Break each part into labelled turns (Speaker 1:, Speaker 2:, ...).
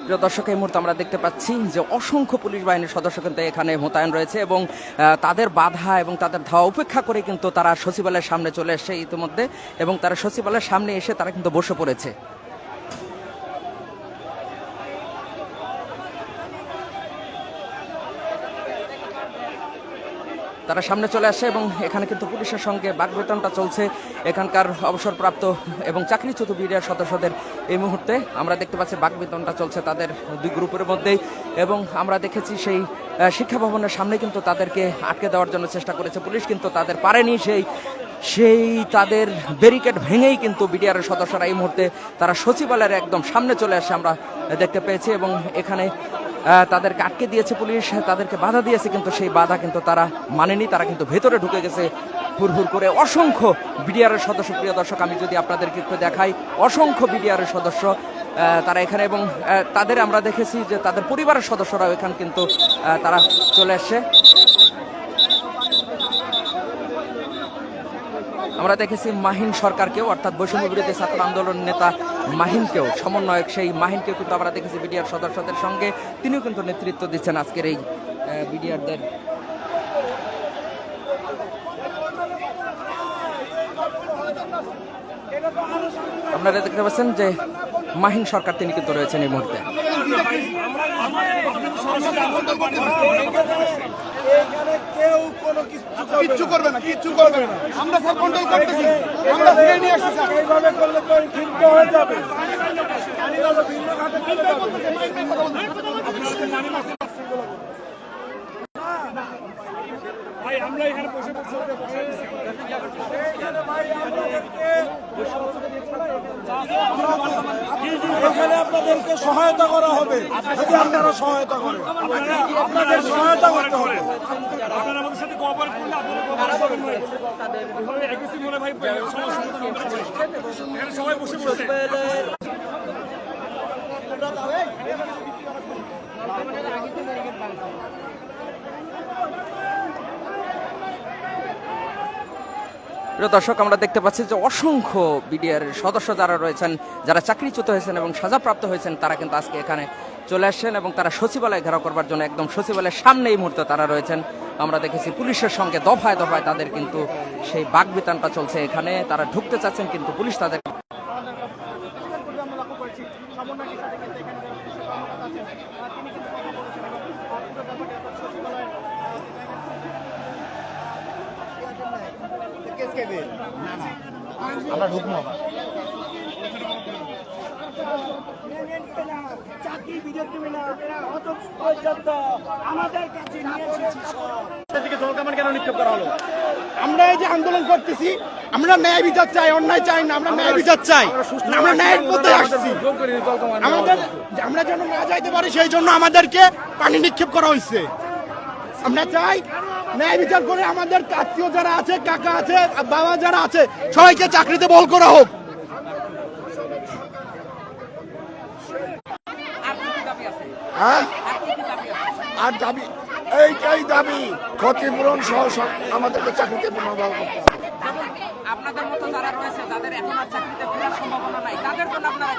Speaker 1: প্রিয় দর্শক, এই মুহূর্তে আমরা দেখতে পাচ্ছি যে অসংখ্য পুলিশ বাহিনীর সদস্য কিন্তু এখানে মোতায়েন রয়েছে এবং তাদের বাধা এবং তাদের ধাওয়া উপেক্ষা করে কিন্তু তারা সচিবালয়ের সামনে চলে এসেছে ইতিমধ্যে, এবং তারা সচিবালয়ের সামনে এসে তারা কিন্তু বসে পড়েছে। তারা সামনে চলে আসে এবং এখানে কিন্তু পুলিশের সঙ্গে বাকবিতণ্ডা চলছে এখানকার অবসরপ্রাপ্ত এবং চাকরিচ্যুত বিডিআর সদস্যদের। এই মুহূর্তে আমরা দেখতে পাচ্ছি বাকবিতণ্ডা চলছে তাদের দুই গ্রুপের মধ্যেই, এবং আমরা দেখেছি সেই শিক্ষা ভবনের সামনে কিন্তু তাদেরকে আটকে দেওয়ার জন্য চেষ্টা করেছে পুলিশ, কিন্তু তাদের পারেনি। সেই তাদের ব্যারিকেড ভেঙেই কিন্তু বিডিআরের সদস্যরা এই মুহূর্তে তারা সচিবালয়ের একদম সামনে চলে আসে আমরা দেখতে পেয়েছি, এবং এখানে তাদেরকে আটকে দিয়েছে পুলিশ, তাদেরকে বাধা দিয়েছে, কিন্তু সেই বাধা কিন্তু তারা মানেনি। তারা কিন্তু ভেতরে ঢুকে গেছে হুড়হুড় করে। অসংখ্য বিডিআরের সদস্য, প্রিয় দর্শক আমি যদি আপনাদেরকে একটু দেখাই, অসংখ্য বিডিআরের সদস্য তারা এখানে, এবং তাদের আমরা দেখেছি যে তাদের পরিবারের সদস্যরাও এখানে কিন্তু তারা চলে আসছে। আমরা দেখেছি মাহিন সরকারকেও, অর্থাৎ বৈষম্য বিরোধী ছাত্র আন্দোলন নেতা মাহিনকেও, সমন্বয়ক সেই মাহিনকেও কিন্তু আমরা দেখেছি বিডিআর সদস্যদের সঙ্গে, তিনিও কিন্তু নেতৃত্ব দিচ্ছেন আজকের এই বিডিআরদের। আপনারা দেখতে পাচ্ছেন যে মাহিন সরকার তিনি কিন্তু রয়েছেন এই মুহূর্তে।
Speaker 2: এখানে কেউ কোনো কিচ্ছু করবে না, কিচ্ছু করবে না। আমরা সব কন্ট্রোল করতেছি, আমরা ফিরে নিয়ে আসছি। এইভাবে করলে তো ক্ষিপ্ত হয়ে যাবে। ভাই আমরা এখানে বসে বসে এখানে আপনাদেরকে সহায়তা করা হবে, যদি আপনারা সহায়তা করেন। আপনাদের সহায়তা করতে হবে। আপনারা আমাদের সাথে কোঅপারেট করলে আপনারা সবাই বসে বসে
Speaker 1: প্রিয় দর্শক, আমরা দেখতে পাচ্ছি যে অসংখ্য বিডিআর সদস্য যারা রয়েছেন, যারা চাকরিচ্যুত হয়েছেন এবং সাজাপ্রাপ্ত হয়েছেন, তারা কিন্তু আজকে এখানে চলে আসছেন এবং তারা সচিবালয় ঘেরাও করবার জন্য একদম সচিবালয়ের সামনে এই মুহূর্তে তারা রয়েছেন। আমরা দেখেছি পুলিশের সঙ্গে দফায় দফায় তাদের কিন্তু সেই বাকবিতণ্ডা চলছে এখানে। তারা ঢুকতে চাচ্ছেন কিন্তু পুলিশ তাদের
Speaker 2: আমরা ঢুকবো। চাকরি বিরোধ দেবে না, আমাদের কাছে কেন নিক্ষেপ করা হলো? আমরা এই যে আন্দোলন করতেছি, আমরা ন্যায় বিচার চাই, অন্যায় চাই না, আমরা ন্যায় বিচার চাই। আমরা ন্যায়ের মধ্যে আসছি, আমাদের আমরা যেন না যাইতে পারি সেই জন্য আমাদেরকে পানি নিক্ষেপ করা হয়েছে। আমরা চাই ন্যায় বিচার করে আমাদের আত্মীয় যারা আছে, কাকা আছে, বাবা যারা আছে, সবাইকে চাকরিতে বহাল করা হোক।
Speaker 3: হ্যাঁ, আর দাবি এইটাই দাবি, ক্ষতিপূরণ সহ আমাদেরকে চাকরিতে পুনর্বহাল করতে হবে।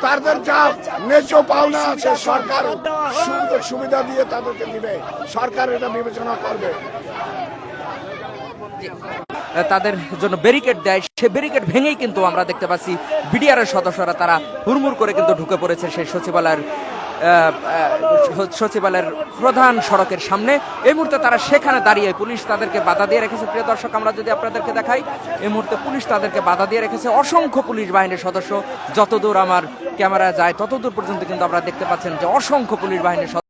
Speaker 3: তাদের যা ন্যায্য পাওনা আছে সরকার সুযোগ সুবিধা দিয়ে তাদেরকে দিবে, সরকার এটা বিবেচনা করবে।
Speaker 1: তাদের জন্য ব্যারিকেড দেয়, সে ব্যারিকেড ভেঙেই কিন্তু আমরা দেখতে পাচ্ছি বিডিআরের সদস্যরা তারা হুড়মুড় করে কিন্তু ঢুকে পড়েছে সেই সচিবালয়ের প্রধান সড়কের সামনে। এই মুহূর্তে তারা সেখানে দাঁড়িয়ে, পুলিশ তাদেরকে বাধা দিয়ে রেখেছে। প্রিয় দর্শক, আমরা যদি আপনাদেরকে দেখাই, এই মুহূর্তে পুলিশ তাদেরকে বাধা দিয়ে রেখেছে। অসংখ্য পুলিশ বাহিনীর সদস্য, যতদূর আমার ক্যামেরা যায় ততদূর পর্যন্ত কিন্তু আমরা দেখতে পাচ্ছেন যে অসংখ্য পুলিশ বাহিনীর